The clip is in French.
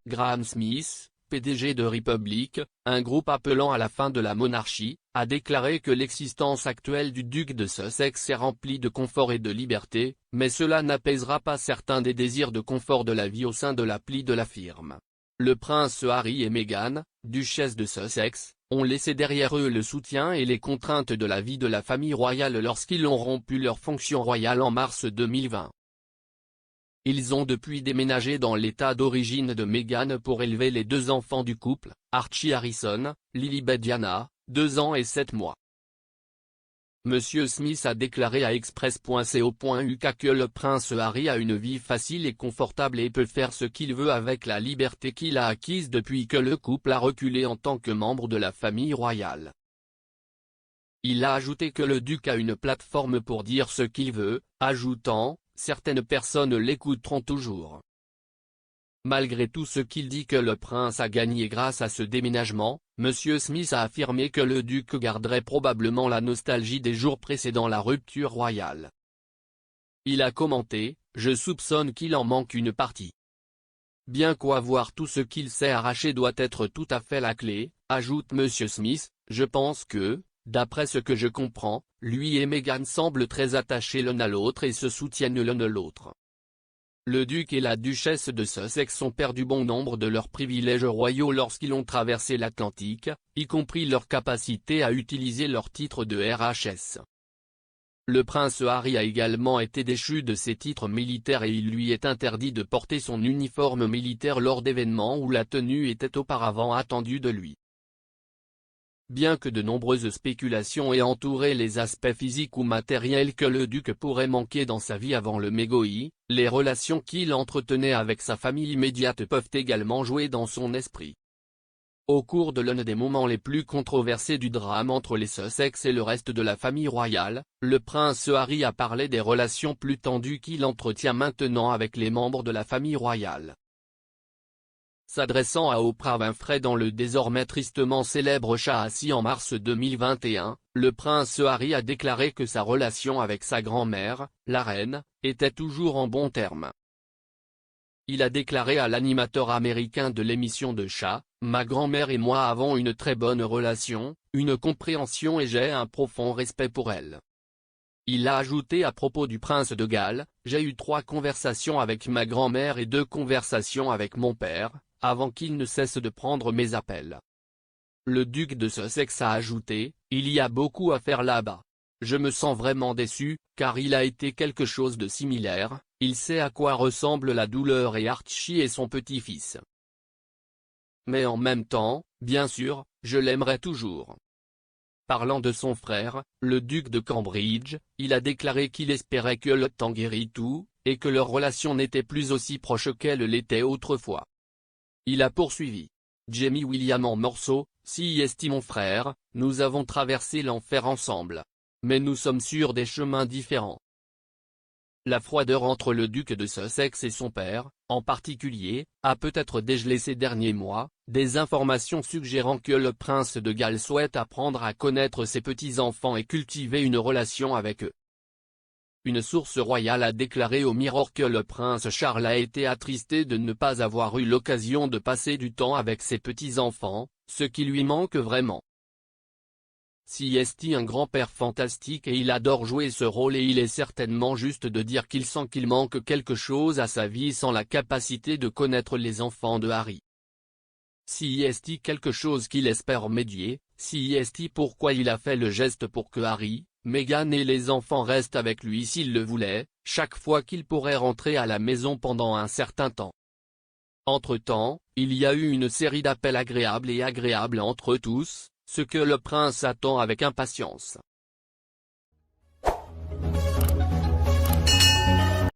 Graham Smith, PDG de Republic, un groupe appelant à la fin de la monarchie, a déclaré que l'existence actuelle du duc de Sussex est remplie de confort et de liberté, mais cela n'apaisera pas certains des désirs de confort de la vie au sein de l'appli de la firme. Le prince Harry et Meghan, duchesse de Sussex, ont laissé derrière eux le soutien et les contraintes de la vie de la famille royale lorsqu'ils ont rompu leurs fonctions royales en mars 2020. Ils ont depuis déménagé dans l'état d'origine de Meghan pour élever les deux enfants du couple, Archie Harrison, Lilibet Diana, 2 ans et 7 mois. Monsieur Smith a déclaré à Express.co.uk que le prince Harry a une vie facile et confortable et peut faire ce qu'il veut avec la liberté qu'il a acquise depuis que le couple a reculé en tant que membre de la famille royale. Il a ajouté que le duc a une plateforme pour dire ce qu'il veut, ajoutant « Certaines personnes l'écouteront toujours ». Malgré tout ce qu'il dit que le prince a gagné grâce à ce déménagement, Monsieur Smith a affirmé que le duc garderait probablement la nostalgie des jours précédant la rupture royale. Il a commenté « Je soupçonne qu'il en manque une partie. Bien qu'avoir tout ce qu'il s'est arraché doit être tout à fait la clé », ajoute Monsieur Smith, « Je pense que, d'après ce que je comprends, lui et Meghan semblent très attachés l'un à l'autre et se soutiennent l'un de l'autre. » Le duc et la duchesse de Sussex ont perdu bon nombre de leurs privilèges royaux lorsqu'ils ont traversé l'Atlantique, y compris leur capacité à utiliser leur titre de RHS. Le prince Harry a également été déchu de ses titres militaires et il lui est interdit de porter son uniforme militaire lors d'événements où la tenue était auparavant attendue de lui. Bien que de nombreuses spéculations aient entouré les aspects physiques ou matériels que le duc pourrait manquer dans sa vie avant le mégoï, les relations qu'il entretenait avec sa famille immédiate peuvent également jouer dans son esprit. Au cours de l'un des moments les plus controversés du drame entre les Sussex et le reste de la famille royale, le prince Harry a parlé des relations plus tendues qu'il entretient maintenant avec les membres de la famille royale. S'adressant à Oprah Winfrey dans le désormais tristement célèbre chat assis en mars 2021, le prince Harry a déclaré que sa relation avec sa grand-mère, la reine, était toujours en bons termes. Il a déclaré à l'animateur américain de l'émission de chat, « Ma grand-mère et moi avons une très bonne relation, une compréhension et j'ai un profond respect pour elle. » Il a ajouté à propos du prince de Galles, « J'ai eu 3 conversations avec ma grand-mère et 2 conversations avec mon père, avant qu'il ne cesse de prendre mes appels. » Le duc de Sussex a ajouté, « Il y a beaucoup à faire là-bas. Je me sens vraiment déçu, car il a été quelque chose de similaire, il sait à quoi ressemble la douleur et Archie est son petit-fils. Mais en même temps, bien sûr, je l'aimerai toujours. » Parlant de son frère, le duc de Cambridge, il a déclaré qu'il espérait que le temps guérit tout, et que leur relation n'était plus aussi proche qu'elle l'était autrefois. Il a poursuivi. Jamie William en morceaux, CIST mon frère, nous avons traversé l'enfer ensemble. Mais nous sommes sur des chemins différents. La froideur entre le duc de Sussex et son père, en particulier, a peut-être dégelé ces derniers mois, des informations suggérant que le prince de Galles souhaite apprendre à connaître ses petits-enfants et cultiver une relation avec eux. Une source royale a déclaré au Mirror que le prince Charles a été attristé de ne pas avoir eu l'occasion de passer du temps avec ses petits-enfants, ce qui lui manque vraiment. CIST un grand-père fantastique et il adore jouer ce rôle et il est certainement juste de dire qu'il sent qu'il manque quelque chose à sa vie sans la capacité de connaître les enfants de Harry. CIST quelque chose qu'il espère médier, CIST pourquoi il a fait le geste pour que Harry, Meghan et les enfants restent avec lui s'il le voulait, chaque fois qu'il pourrait rentrer à la maison pendant un certain temps. Entre-temps, il y a eu une série d'appels agréables et agréables entre tous, ce que le prince attend avec impatience.